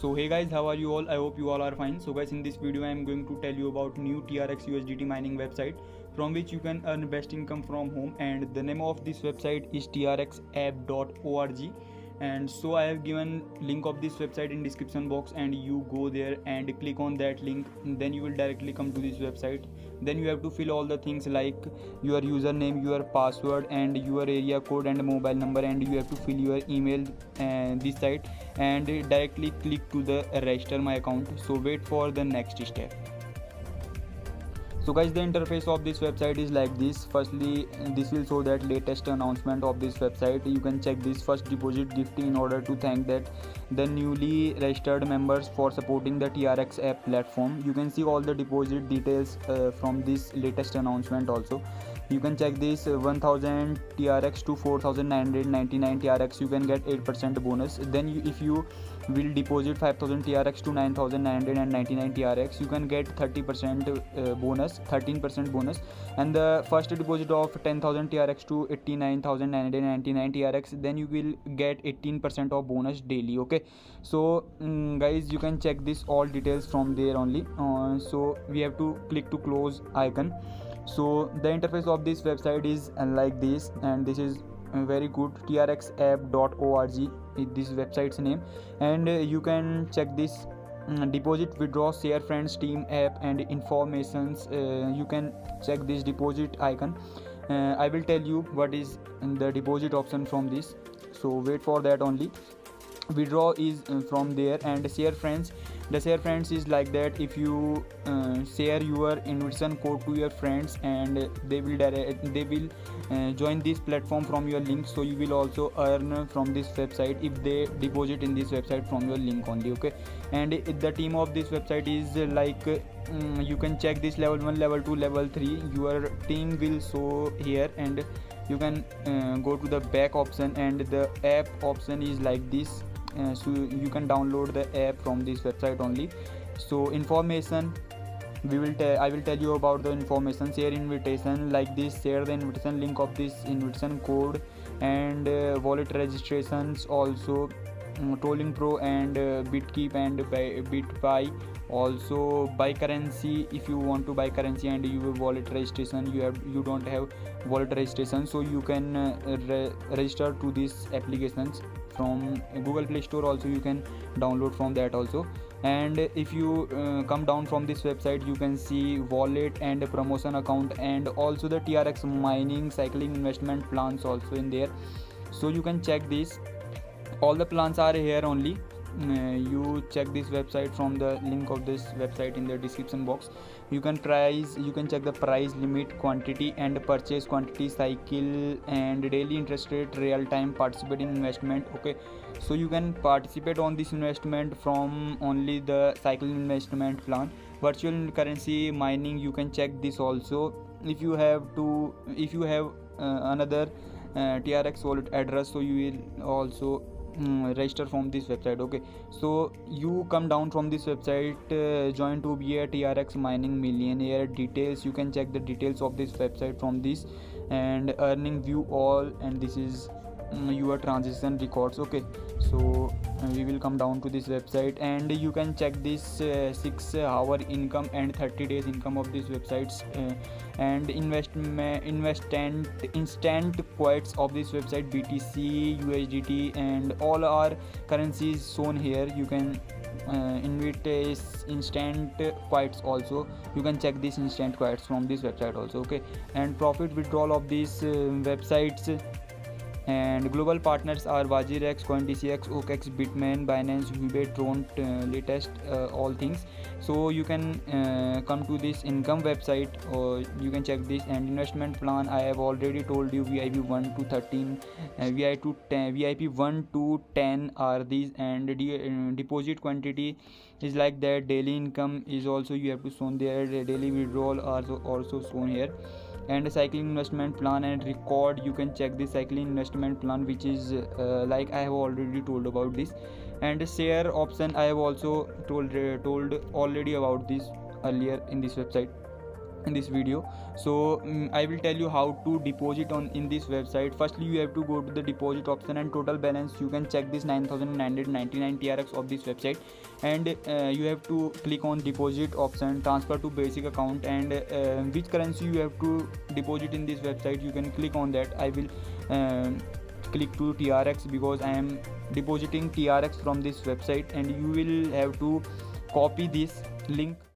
So hey guys, how are you all? I hope you all are fine. So guys, in this video I am going to tell you about new TRX USDT mining website from which you can earn best income from home, and the name of this website is trxapp.org. And so I have given link of this website in description box, and you go there and click on that link, then you will directly come to this website. Then you have to fill all the things like your username, your password, and your area code and mobile number, and you have to fill your email this site and directly click to the register my account. So wait for the next step. So guys, the interface of this website is like this. Firstly, this will show that latest announcement of this website. You can check this first deposit gift in order to thank that the newly registered members for supporting the TRX app platform. You can see all the deposit details from this latest announcement also. You can check this 1000 TRX to 4999 TRX, you can get 8% bonus. Then if you will deposit 5000 TRX to 9999 TRX, you can get 30% bonus, 13% bonus. And the first deposit of 10000 TRX to 89999 TRX, then you will get 18% of bonus daily. Okay, so guys, you can check this all details from there only. So we have to click to close icon. So the interface of this website is like this, and this is very good. trxapp.org is this website's name, and you can check this deposit, withdraw, share, friends, team, app, and informations. You can check this deposit icon. I will tell you what is the deposit option from this, so wait for that only. Withdraw is from there, and share friends, the share friends is like that. If you share your invitation code to your friends, and they will join this platform from your link, so you will also earn from this website if they deposit in this website from your link only. Okay, and the team of this website is like you can check this level 1, level 2, level 3. Your team will show here, and you can go to the back option, and the app option is like this. So you can download the app from this website only. So information, I will tell you about the information. Share invitation like this, share the invitation link of this invitation code, and wallet registrations also, Tolling Pro and Bitkeep and BitBuy. Also buy currency, if you want to buy currency and you have wallet registration, you don't have wallet registration, so you can register to these applications from Google Play Store. Also you can download from that also. And if you come down from this website, you can see wallet and promotion account, and also the TRX mining cycling investment plans also in there. So you can check this, all the plans are here only. You check this website from the link of this website in the description box. You can check the price, limit, quantity and purchase quantity, cycle, and daily interest rate, real time participating investment. Okay, so you can participate on this investment from only the cycle investment plan. Virtual currency mining, you can check this also. If you have another TRX wallet address, so you will also register from this website. Okay, so you come down from this website, join to be a TRX mining millionaire. Details, you can check the details of this website from this, and earning, view all, and this is your transaction records. Okay, so we will come down to this website, and you can check this 6-hour income and 30 days income of these websites, and instant quotes of this website, BTC, USDT, and all our currencies shown here. You can instant quotes also. You can check this instant quotes from this website also. Okay, and profit withdrawal of these websites. And global partners are WazirX, CoinDCX, OKX, Bitmain, Binance, Huobi, Tron, latest all things. So you can come to this income website, or you can check this. And investment plan, I have already told you, VIP 1 to 13, VIP 1 to 10 are these, and deposit quantity is like that. Daily income is also you have to shown there. Daily withdrawal are also shown here. And cycling investment plan and record, you can check the cycling investment plan, which is like I have already told about this. And share option, I have also told already about this earlier in this website. in this video. So I will tell you how to deposit on in this website. Firstly, you have to go to the deposit option, and total balance you can check this 9999 TRX of this website, and you have to click on deposit option, transfer to basic account, and which currency you have to deposit in this website, you can click on that. I will click to TRX because I am depositing TRX from this website, and you will have to copy this link